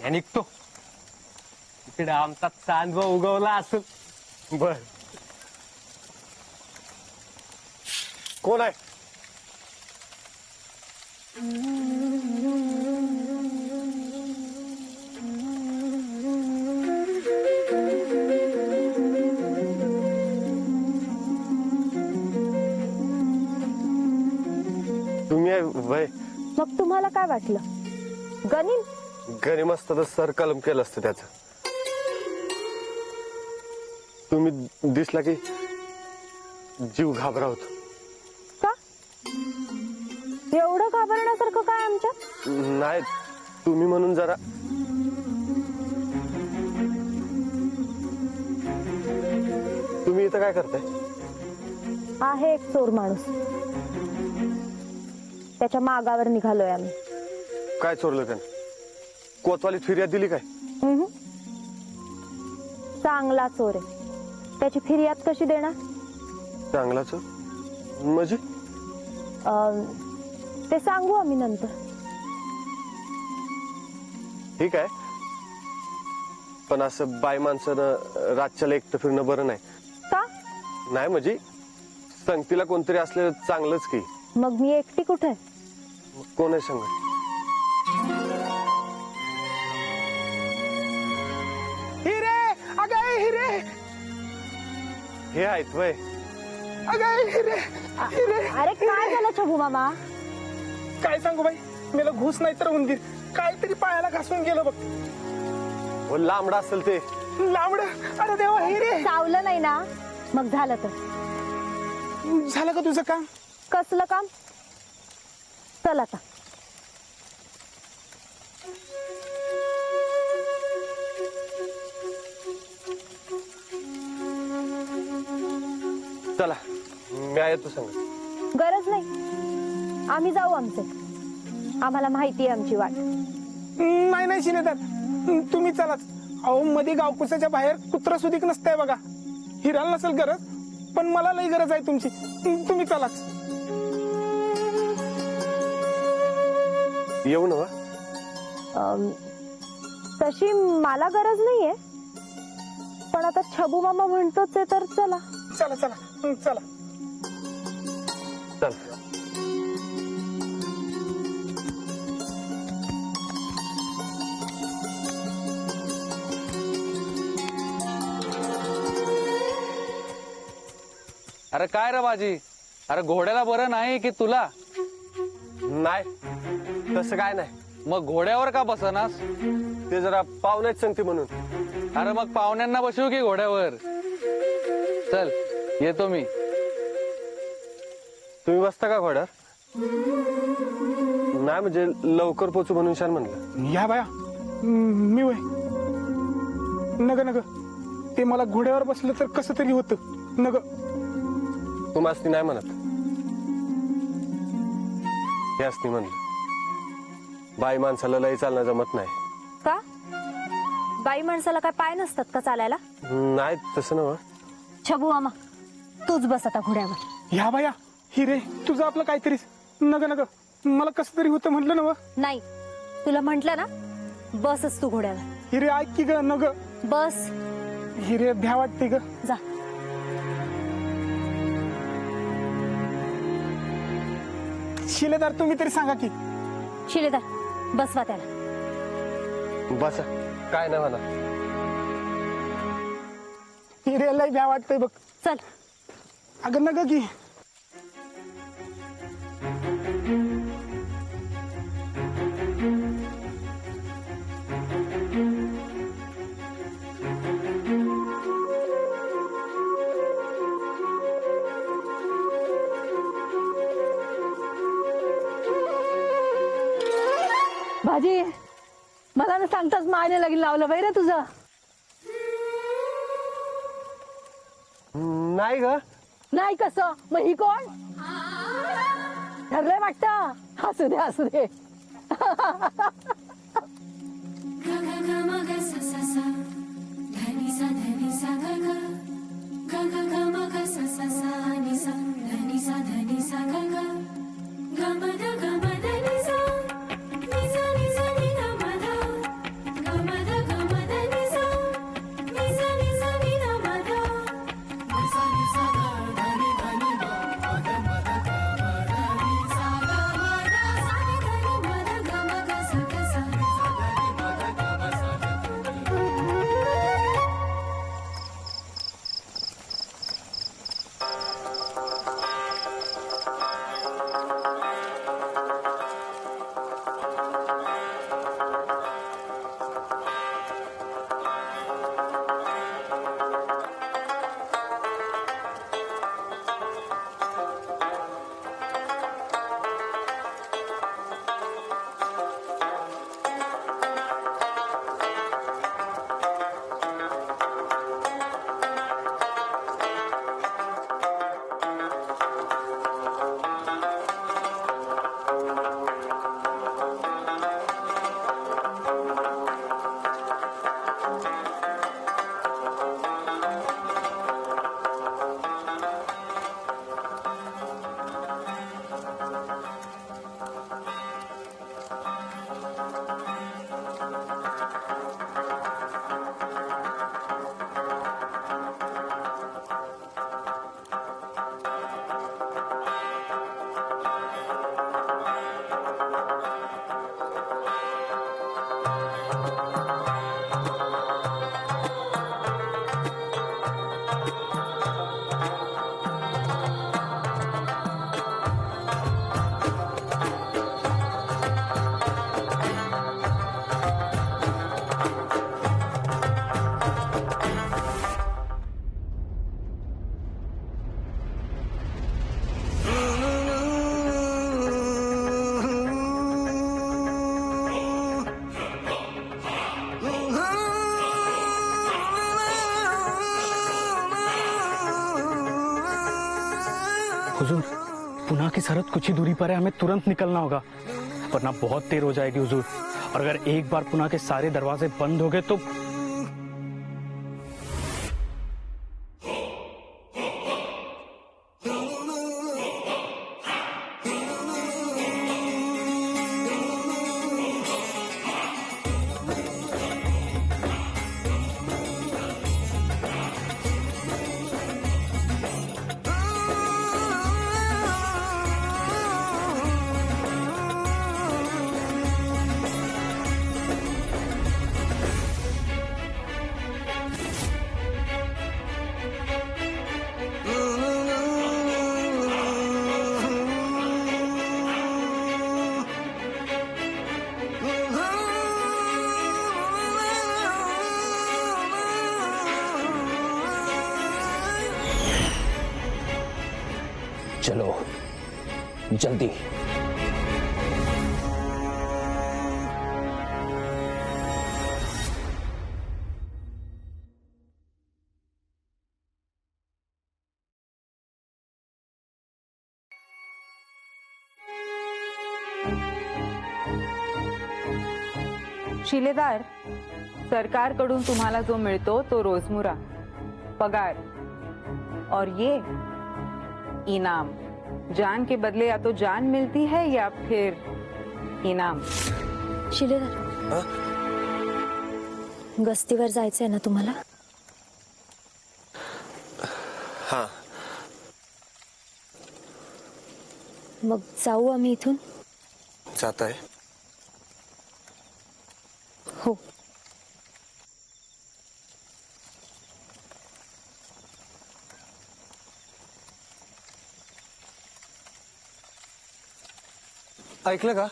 या निघतो. इकडे आमचा चांदवा उगवला असेल. बर कोण आहे? तुम्ही आहे वय? मग तुम्हाला काय वाटलं? गणिन गरीम असतं तर सर कलम केलं असतं त्याच. तुम्ही दिसला की जीव घाबरावत. का एवढं घाबरण्यासारखं काय आमच्यात? नाही तुम्ही म्हणून जरा. तुम्ही इथं काय करताय? आहे एक चोर माणूस, त्याच्या मागावर निघालोय आम्ही. काय चोरलं त्यानं? कोतवालीत फिर्याद दिली काय? चांगला चोर आहे, त्याची फिर्याद कशी देणार? चांगला चोर म्हणजे? ते सांगू आम्ही नंतर. ठीक आहे, पण असं बाय माणसानं रातच्याला एकटं फिरणं बरं नाही. का? नाही म्हणजे संगतीला कोणतरी असलेलं चांगलंच की. मग मी एकटी कुठे? कोण आहे सांग? हिरे, अगं हिरे, हे आहेत वय? अगं हिरे, हिरे. अरे काय झालं छबू मामा? काय सांगू बाई, मला घुस नाही तर उंदीर काहीतरी पायाला घासून गेलं बघ. हो लांबडा असेल ते. लांबड. अरे देवा हिरे. चावलं नाही ना? मग झालं तर. झालं का तुझं काम? कसलं काम? चल आता. चला मी येतो सांग. गरज नाही, आम्ही जाऊ आमचे. आम्हाला माहिती आहे आमची वाट. नाही नाही शिलेदार, तुम्ही चलाच. अहो मध्ये गावकुसाच्या बाहेर कुत्रा सुधीक नसतंय बघा. हिराला नसेल गरज, पण मला लई गरज आहे तुमची. तुम्ही चलाच. येऊ ना? तशी मला गरज नाहीये, पण आता छबू मामा म्हणतोच आहे तर चला. चला चला चला. चल. अरे काय रे बाजी, अरे घोड्याला बरं नाही की तुला? नाही तसं काय नाही, मग घोड्यावर का बसनास? ते जरा पाहुण्याच सांगते म्हणून. अरे मग पाहुण्यांना बसवू की घोड्यावर? चल येतो मी. तुम्ही बसता का घोड्यावर? नाही म्हणजे लवकर पोचू म्हणून शान म्हणलं. या बाया, मी वय नग नग. ते मला घोड्यावर बसलं तर कसं तरी होतं नग. तुम्हाला नाही म्हणत, हे असती म्हणलं. बाई माणसाला लई चालणं जमत नाही. का? बाई माणसाला काय पाय नसतात का चालायला? नाही तसं नव्ह. छबू मामा तूच बस आता घोड्यावर. या बाया हिरे, तुझं आपलं काहीतरीच. नग नग, मला कसं तरी होतं म्हटलं ना. नाही, तुला म्हंटल ना, बसच तू घोड्यावर. हिरे ऐक की ग. नग बस. हिरे भ्या वाटते ग. जा. शिलेदार तुम्ही तरी सांगा की. शिलेदार बसवा त्याला. बसा, काय नाही म्हणा. हिरे लय भ्या वाटतंय बघ. चल. अगं नग की. भाजी, मला ना सांगताच मायने लगीन लावलं बाई रे तुझं. नाही ग. नाही कसं? मग ही कोण? ठरलंय वाटतं. असू दे असू दे. हुजूर, पुनः की सरहद कुछ ही दूरी पर है, हमें तुरंत निकलना होगा, वरना बहुत देर हो जाएगी हुजूर। और अगर एक बार पुनः के सारे दरवाजे बंद हो गए तो चलो जल्दी। शिलेदार, सरकारकडून तुम्हाला जो मिळतो तो रोजमुरा, पगार और ये इनाम। जान के बदले या तो जान मिलती है या फिर इनाम। शिलेदार, गस्तीवर जायचंय ना तुम्हाला? हा, मग जाऊ आम्ही इथून? जात आहे. हो. ऐकलं का?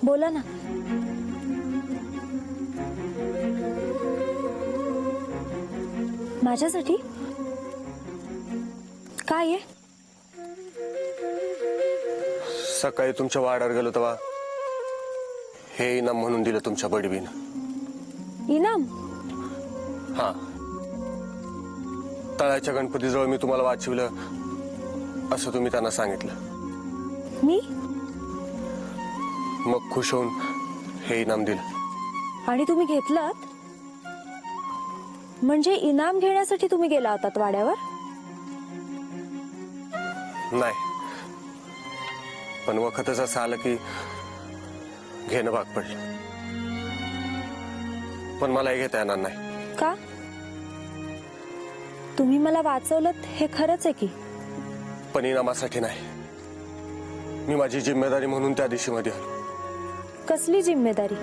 बोला ना. माझ्यासाठी काय आहे? सकाळी तुमच्या वाड्यावर गेलो तेव्हा हे इनाम म्हणून दिलं तुमच्या बडवीन. इनाम? हा, तळाच्या गणपतीजवळ मी तुम्हाला वाचविलं असं तुम्ही त्यांना सांगितलं. मी? मग खुश होऊन हे इनाम दिलं. आणि तुम्ही घेतलात? म्हणजे इनाम घेण्यासाठी तुम्ही गेला होतात वाड्यावर? नाही, पण वखतच असं आलं की घेणं भाग पडलं. पण मला हे घेता येणार नाही. का? तुम्ही मला वाचवलं हे खरंच आहे की? पण इनामासाठी नाही, मी माझी जिम्मेदारी म्हणून त्या दिशेमध्ये आलो. कसली जिम्मेदारी?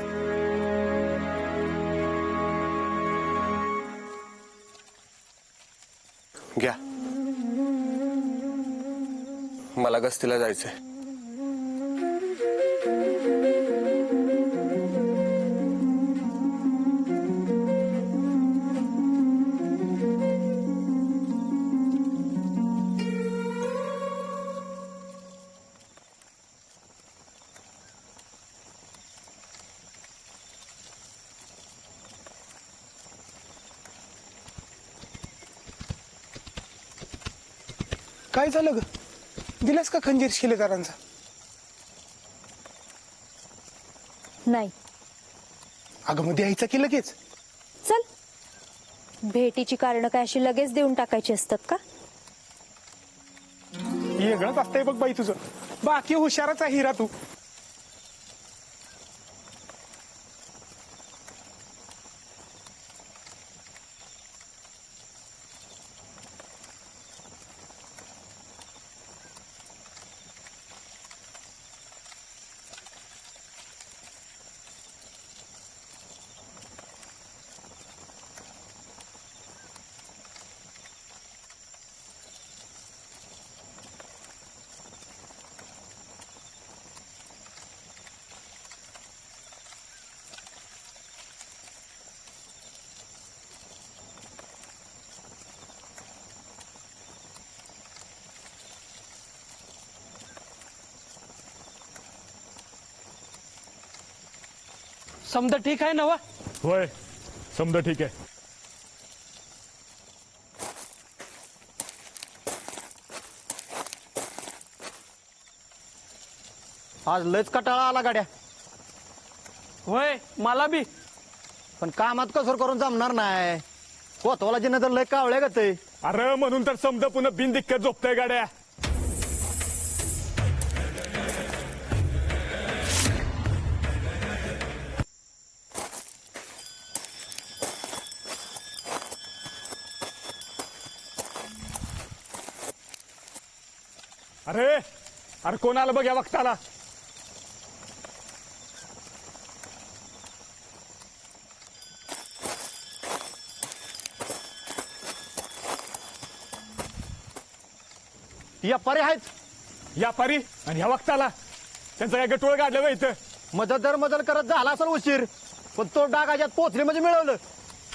घ्या, मला गस्तीला जायचंय. काय झालं ग? दिलास का खंजीर शिलेदारांचा? नाही. अगं मग द्यायचा की लगेच? चल, भेटीची कारण काय अशी लगेच देऊन टाकायची असतात का? वेगळंच असतंय बघ बाई तुझं. बाकी हुशाराचा हिरा तू. समजा ठीक आहे ना वा? होय समजा ठीक आहे. आज लयच कटाळा आला गाड्या. होय मला बी. पण कामात कसर करून जमणार नाही. कोतवाला जिने तर लय कावळे ग ते. अरे म्हणून तर समजा पुन्हा बिनदिक्कत झोपतंय गाड्या. अरे अरे कोण आलं बघ या वक्ताला. या परे आहेत व्यापारी आणि ह्या वक्ताला त्यांचं काय गटोळ काढलं बा इथं. मदत दर मदत करत झाला असेल उशीर. पण तो डाग याच्यात पोचले म्हणजे मिळवलं.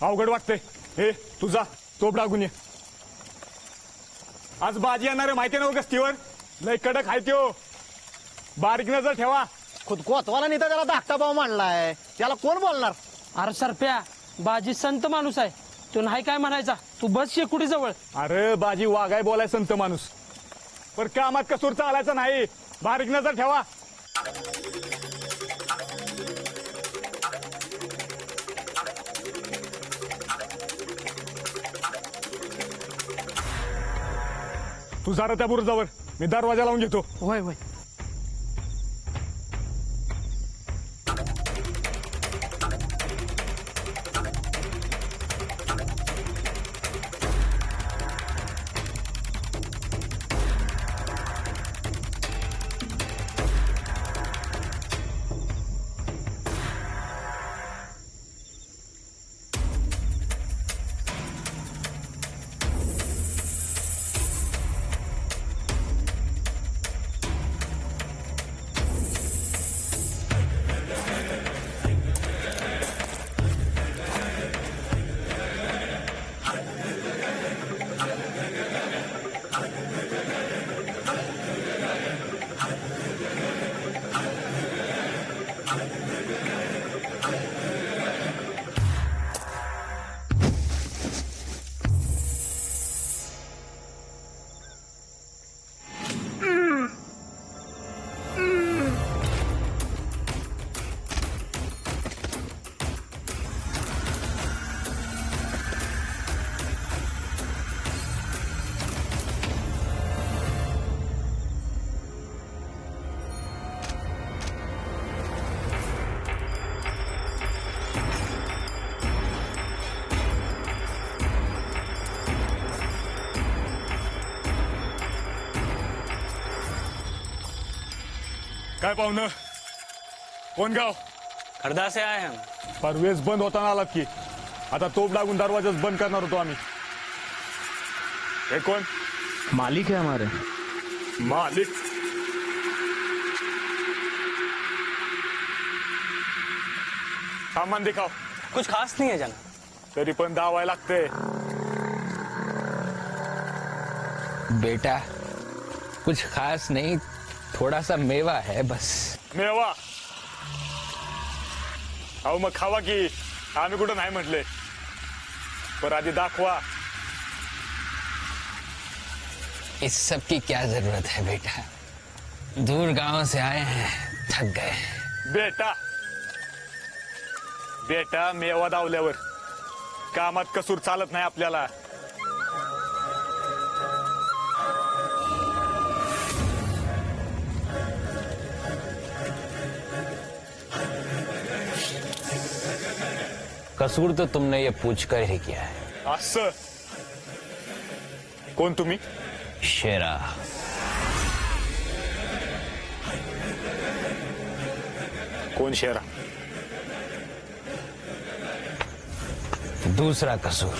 अवघड वाटतंय. हे तुझा तोप डागून ये. आज बाजी येणार आहे माहिती ना गस्तीवर. लय कडक आहे त्यो. बारीक नजर ठेवा. खुद कोतवाला नाही तर त्याला धाकटा भाव मांडलाय. त्याला कोण बोलणार. अरे सरप्या, बाजी संत माणूस आहे. तू नाही काय म्हणायचा. तू बस शेकुडी जवळ. अरे बाजी वागाय बोलाय संत माणूस. पण कामात कसूर चालायचा नाही. बारीक नजर ठेवा. तू जरा त्या बुरुजावर. मी दरवाजा लावून घेतो. होय होय. काय पाहुणं. कोण गाव. खरदा से आए हम. परवेज बंद होताना आलात की. आता तोप डागून दरवाजाच बंद करणार होतो आम्ही. हे कोण. मालिक है हमारे. मालिक. सामान दिखाओ. कुछ खास नहीं है जाना. तरी पण दावाय लागते. बेटा कुछ खास नहीं, थोड़ा सा मेवा है बस. मेवा. अहो मग खावा की. आम्ही कुठं नाही म्हटले. पर आधी दाखवा. इस सब की क्या जरूरत है बेटा. दूर गांव से आए हैं, थक गए. बेटा बेटा मेवा दावल्यावर कामात कसूर चालत नाही आपल्याला. कसूर तो तुमने ये पूछकर ही किया है. असं. कोण तुम्ही. शेरा. कोण शेरा. दूसरा कसूर.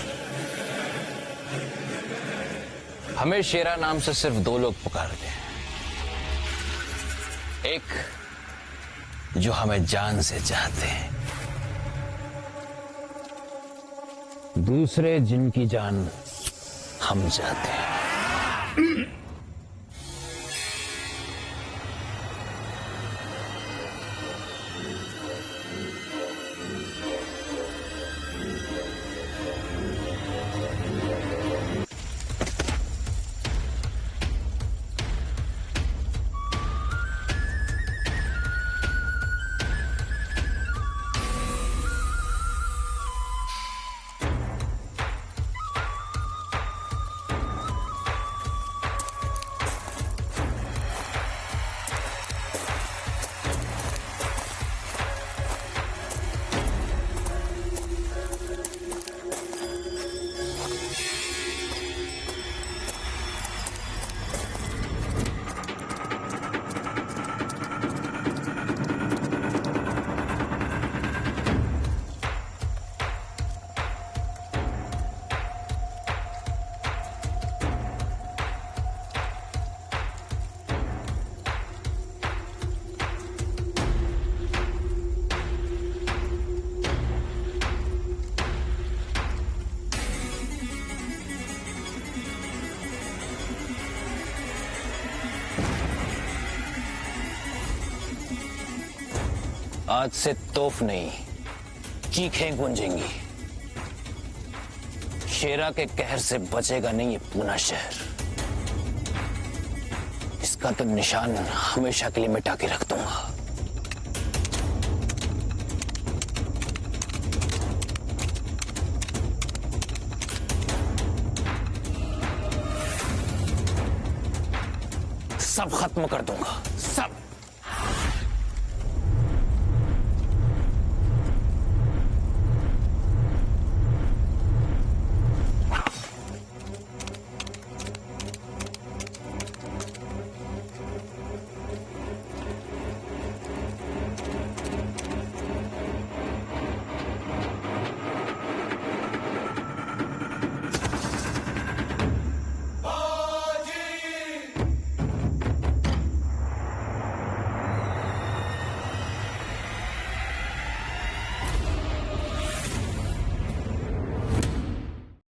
हमें शेरा नाम से सिर्फ दो लोग पुकारते हैं. एक जो हमें जान से चाहते हैं, दूसरे जिनकी जान हम चाहते हैं. आज से तोफ नहीं, चीखें गूंजेंगी। शेरा के कहर से बचेगा नहीं ये पूना शहर। इसका तो निशान हमेशा के लिए मिटा के रख दूंगा। सब खत्म कर दूंगा।